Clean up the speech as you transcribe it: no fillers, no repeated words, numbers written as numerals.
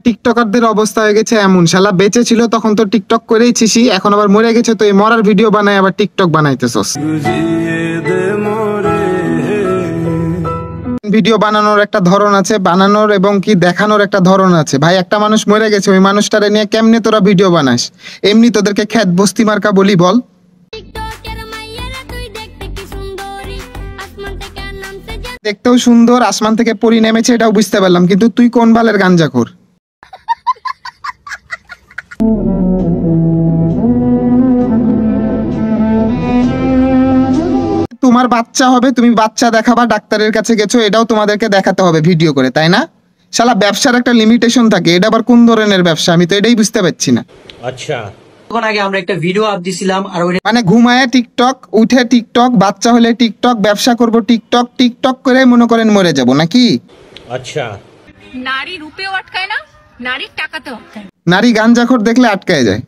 টিকটকারদের অবস্থা হয়ে গেছে এমন, শালা বেঁচে ছিল তখন তো টিকটক করেইছিস, এখন আবার মরে গেছে তো এই মরার ভিডিও বানায় আবার টিকটক বানাইতেছস। ভিডিও বানানোর একটা ধরন আছে, বানানোর এবং কি দেখানোর একটা ধরন আছে। ভাই একটা মানুষ মরে গেছে, ওই মানুষটারে নিয়ে কেমনে তোরা ভিডিও বানাস? এমনি তোদেরকে খ্যাত বস্তি মার্কা বলি বল? দেখতেও সুন্দর, আসমান থেকে পরি নেমেছে এটাও বুঝতে পারলাম, কিন্তু তুই কোন বালের গাঞ্জাখোর? তোমার বাচ্চা হবে, তুমি বাচ্চা দেখাবা, ডাক্তারের কাছে গেছো, এটাও তোমাদেরকে দেখাতে হবে ভিডিও করে, তাই না? শালা ব্যবসার একটা লিমিটেশন থাকে, এটা আবার কোন ধরনের ব্যবসা আমি তো এটাই বুঝতে পারছি না। আচ্ছা, তখন আগে আমরা একটা ভিডিও আপ দিছিলাম, আর মানে ঘুমায় টিকটক, উঠে টিকটক, বাচ্চা হলে টিকটক, ব্যবসা করব টিকটক, টিকটক করে মনে করেন মরে যাব নাকি? আচ্ছা, নারী রূপেও আটকায় না, নারীর টাকাতেও আটকায়। নারী গাঞ্জাখোর দেখলে আটকায় যায়।